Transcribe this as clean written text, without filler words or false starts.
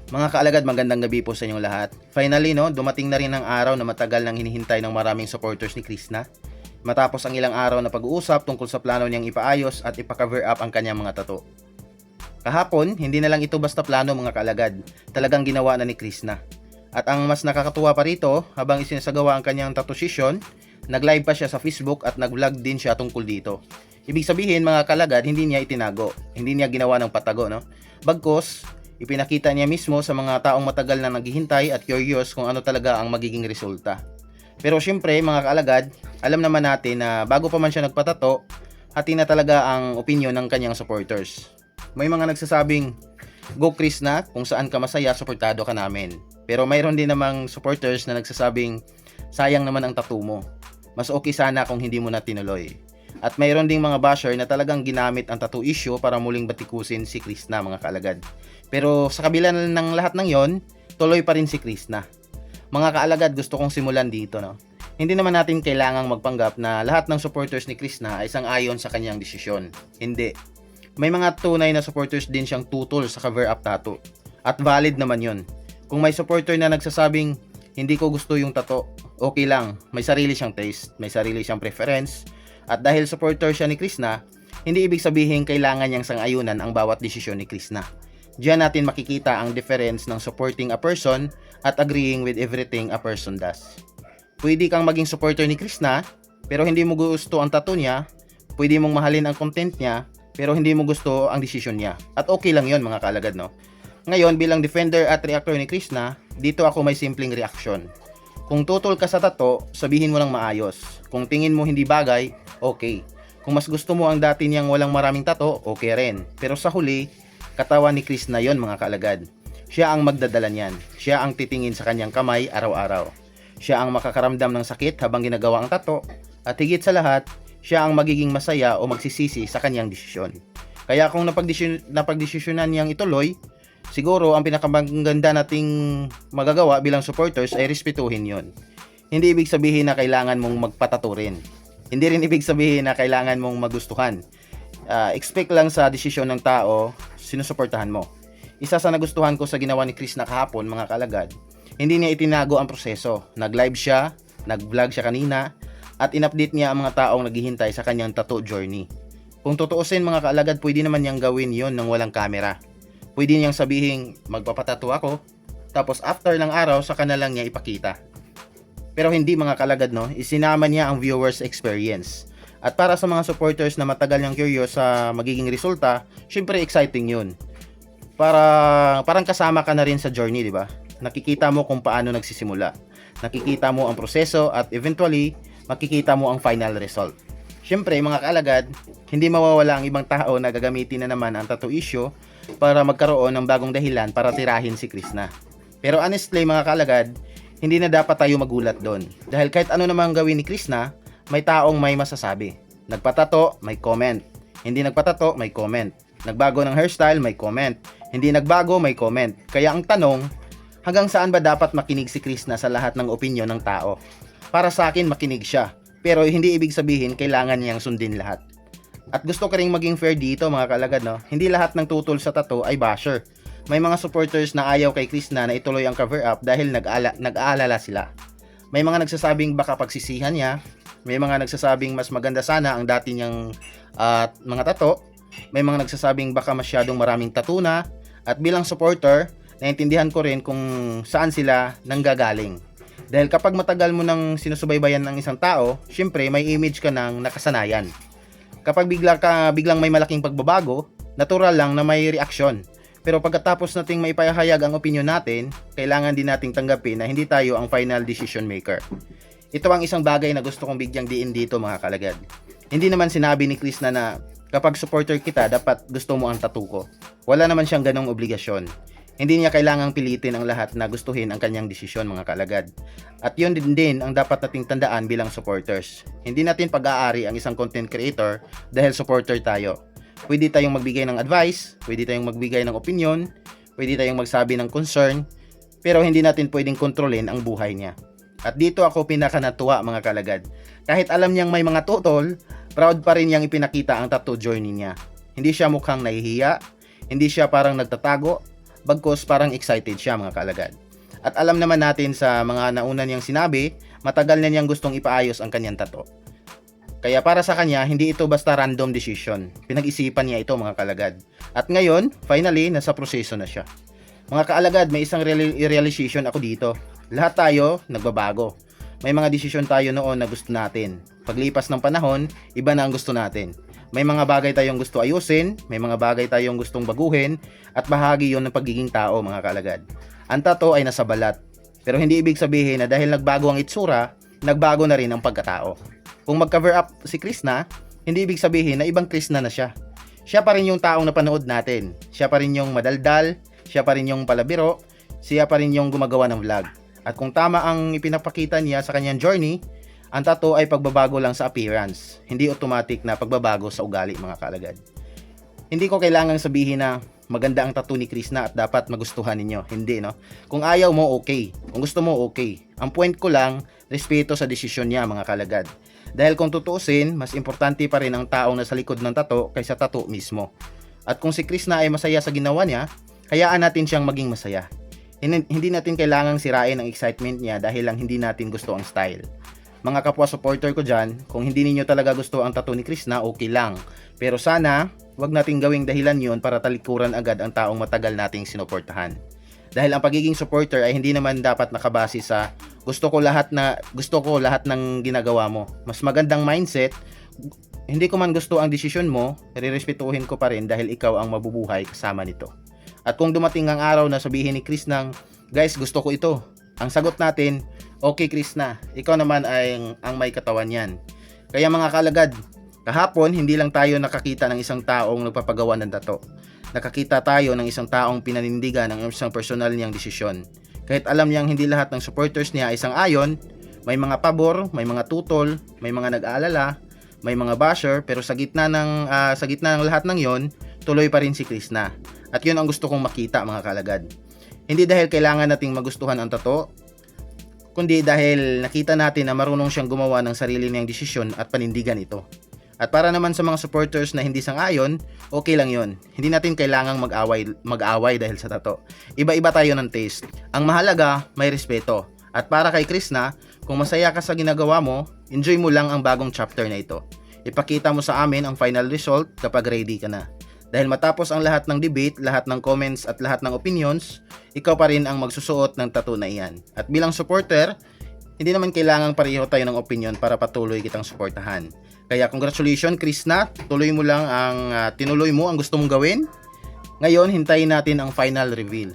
Mga kaalagad, magandang gabi po sa inyong lahat. Finally, no, dumating na rin ang araw na matagal nang hinihintay ng maraming supporters ni Krishna. Matapos ang ilang araw na pag-uusap tungkol sa plano niyang ipaayos at ipa-cover up ang kanyang mga tattoo. Kahapon, hindi na lang ito basta plano mga kaalagad, talagang ginawa na ni Krishna. At ang mas nakakatuwa pa rito, habang isinasagawa ang kanyang tattoo session, nag-live pa siya sa Facebook at nag-vlog din siya tungkol dito. Ibig sabihin mga kalagad, hindi niya itinago, hindi niya ginawa ng patago, no? Bagkus, ipinakita niya mismo sa mga taong matagal na naghihintay at curious kung ano talaga ang magiging resulta. Pero syempre mga kaalagad, alam naman natin na bago pa man siya nagpatato, hati na talaga ang opinion ng kanyang supporters. May mga nagsasabing, "Go Krishna, kung saan ka masaya, suportado ka namin." Pero mayroon din namang supporters na nagsasabing, "Sayang naman ang tattoo mo. Mas okay sana kung hindi mo na tinuloy." At mayroon ding mga basher na talagang ginamit ang tattoo issue para muling batikusin si Krishna mga kaalagad. Pero sa kabila ng lahat ng yon, tuloy pa rin si Krishna. Mga kaalagad, gusto kong simulan dito, no? Hindi naman natin kailangang magpanggap na lahat ng supporters ni Krishna ay sang-ayon sa kanyang desisyon. Hindi. May mga tunay na supporters din siyang tutol sa cover-up tattoo. At valid naman yon. Kung may supporter na nagsasabing, "Hindi ko gusto yung tattoo," okay lang. May sarili siyang taste, may sarili siyang preference. At dahil supporter siya ni Krishna, hindi ibig sabihin kailangan niyang sang-ayunan ang bawat desisyon ni Krishna. Diyan natin makikita ang difference ng supporting a person at agreeing with everything a person does. Pwede kang maging supporter ni Krishna, pero hindi mo gusto ang tattoo niya. Pwede mong mahalin ang content niya, pero hindi mo gusto ang desisyon niya. At okay lang yon mga kaalagad, no? Ngayon, bilang defender at reactor ni Krishna, dito ako may simpleng reaksyon. Kung tutol ka sa tattoo, sabihin mo lang maayos. Kung tingin mo hindi bagay, okay. Kung mas gusto mo ang dati niyang walang maraming tattoo, okay rin. Pero sa huli, katawan ni Krishna yon mga kaalagad. Siya ang magdadala niyan. Siya ang titingin sa kanyang kamay araw-araw. Siya ang makakaramdam ng sakit habang ginagawa ang tattoo. At higit sa lahat, siya ang magiging masaya o magsisisi sa kanyang desisyon. Kaya kung napagdesisyonan niyang ituloy, siguro ang pinakamaganda nating magagawa bilang supporters ay respetuhin yon. Hindi ibig sabihin na kailangan mong magpatato rin. Hindi rin ibig sabihin na kailangan mong magustuhan. Expect lang sa desisyon ng tao, sinusuportahan mo. Isa sa nagustuhan ko sa ginawa ni Krishna kahapon mga kalagad, hindi niya itinago ang proseso. Nag-live siya, nag-vlog siya kanina, at in-update niya ang mga taong naghihintay sa kanyang tattoo journey. Kung tutuusin mga kaalagad, pwede naman niyang gawin yon ng walang camera. Pwede niyang sabihin, magpapatato ako, tapos after ng araw, saka na lang niya ipakita. Pero hindi mga kalagad, no? Isinama niya ang viewers experience. At para sa mga supporters na matagal niyang curious sa magiging resulta, syempre exciting yun. Parang kasama ka na rin sa journey, di ba? Nakikita mo kung paano nagsisimula. Nakikita mo ang proseso at eventually, makikita mo ang final result. Syempre mga kaalagad, hindi mawawala ang ibang tao na gagamitin na naman ang tattoo issue para magkaroon ng bagong dahilan para tirahin si Krishna. Pero honestly mga kaalagad, hindi na dapat tayo magulat doon. Dahil kahit ano namang gawin ni Krishna, may taong may masasabi. Nagpatato, may comment. Hindi nagpatato, may comment. Nagbago ng hairstyle, may comment. Hindi nagbago, may comment. Kaya ang tanong, hanggang saan ba dapat makinig si Krishna sa lahat ng opinyon ng tao? Para sa akin, makinig siya. Pero hindi ibig sabihin kailangan niyang sundin lahat. At gusto ko ring maging fair dito mga kalagad, no? Hindi lahat ng tutol sa tattoo ay basher. May mga supporters na ayaw kay Krishna na ituloy ang cover up dahil nag-aalala sila. May mga nagsasabing baka pagsisihan niya. May mga nagsasabing mas maganda sana ang dati niyang mga tattoo. May mga nagsasabing baka masyadong maraming tattoo na. At bilang supporter, naintindihan ko rin kung saan sila nanggagaling. Dahil kapag matagal mo nang sinusubaybayan ng isang tao, syempre may image ka ng nakasanayan. Kapag biglang may malaking pagbabago, natural lang na may reaksyon. Pero pagkatapos nating maipahayag ang opinion natin, kailangan din nating tanggapin na hindi tayo ang final decision maker. Ito ang isang bagay na gusto kong bigyang diin dito mga kalagad. Hindi naman sinabi ni Krishna na kapag supporter kita, dapat gusto mo ang tattoo ko. Wala naman siyang ganong obligasyon. Hindi niya kailangang pilitin ang lahat na gustuhin ang kanyang desisyon mga kalagad. At yun din ang dapat nating tandaan bilang supporters. Hindi natin pag-aari ang isang content creator dahil supporter tayo. Pwede tayong magbigay ng advice, pwede tayong magbigay ng opinion, pwede tayong magsabi ng concern, pero hindi natin pwedeng kontrolin ang buhay niya. At dito ako pinakanatuwa mga kalagad. Kahit alam niyang may mga tutol, proud pa rin niyang ipinakita ang tattoo journey niya. Hindi siya mukhang nahihiya, hindi siya parang nagtatago, bagkus parang excited siya mga kaalagad. At alam naman natin sa mga nauna niyang sinabi, matagal na niyang gustong ipaayos ang kanyang tato. Kaya para sa kanya, hindi ito basta random decision. Pinag-isipan niya ito mga kaalagad. At ngayon, finally, nasa proseso na siya. Mga kaalagad, may isang realization ako dito. Lahat tayo nagbabago. May mga desisyon tayo noon na gusto natin. Paglipas ng panahon, iba na ang gusto natin. May mga bagay tayong gusto ayusin, may mga bagay tayong gustong baguhin, at bahagi yon ng pagiging tao mga kaalagad. Ang tato ay nasa balat, pero hindi ibig sabihin na dahil nagbago ang itsura, nagbago na rin ang pagkatao. Kung mag-cover up si Krishna, hindi ibig sabihin na ibang Krishna na siya. Siya pa rin yung taong napanood natin. Siya pa rin yung madaldal, siya pa rin yung palabiro, siya pa rin yung gumagawa ng vlog. At kung tama ang ipinapakita niya sa kanyang journey, ang tato ay pagbabago lang sa appearance, hindi automatic na pagbabago sa ugali mga kaalagad. Hindi ko kailangang sabihin na maganda ang tattoo ni Krishna at dapat magustuhan ninyo. Hindi, no? Kung ayaw mo, okay. Kung gusto mo, okay. Ang point ko lang, respeto sa desisyon niya, mga kalagad. Dahil kung tutuusin, mas importante pa rin ang taong nasa likod ng tattoo kaysa tattoo mismo. At kung si Krishna ay masaya sa ginawa niya, hayaan natin siyang maging masaya. Hindi natin kailangang sirain ang excitement niya dahil lang hindi natin gusto ang style. Mga kapwa supporter ko dyan, kung hindi ninyo talaga gusto ang tattoo ni Krishna, okay lang. Pero sana, wag nating gawing dahilan yon para talikuran agad ang taong matagal nating sinuportahan. Dahil ang pagiging supporter ay hindi naman dapat nakabase sa gusto ko lahat ng ginagawa mo. Mas magandang mindset, hindi ko man gusto ang desisyon mo, rerespetuhin ko pa rin dahil ikaw ang mabubuhay kasama nito. At kung dumating ang araw na sabihin ni Krishna, guys, gusto ko ito. Ang sagot natin, okay Krishna, ikaw naman ay ang may katawan yan. Kaya mga kalagad, kahapon hindi lang tayo nakakita ng isang taong nagpapagawa ng tato. Nakakita tayo ng isang taong pinanindigan ng isang personal niyang desisyon. Kahit alam niyang hindi lahat ng supporters niya ay sang-ayon, may mga pabor, may mga tutol, may mga nag-aalala, may mga basher, pero sa gitna ng lahat ng yon, tuloy pa rin si Krishna. At yun ang gusto kong makita mga kalagad. Hindi dahil kailangan nating magustuhan ang tato, kundi dahil nakita natin na marunong siyang gumawa ng sarili niyang desisyon at panindigan ito. At para naman sa mga supporters na hindi sang-ayon, okay lang yon. Hindi natin kailangang mag-away dahil sa tato. Iba-iba tayo ng taste. Ang mahalaga, may respeto. At para kay Krishna, kung masaya ka sa ginagawa mo, enjoy mo lang ang bagong chapter na ito. Ipakita mo sa amin ang final result kapag ready ka na. Dahil matapos ang lahat ng debate, lahat ng comments at lahat ng opinions, ikaw pa rin ang magsusuot ng tattoo na iyan. At bilang supporter, hindi naman kailangang pareho tayo ng opinion para patuloy kitang suportahan. Kaya congratulations Krishna, tinuloy mo ang gusto mong gawin. Ngayon, hintayin natin ang final reveal.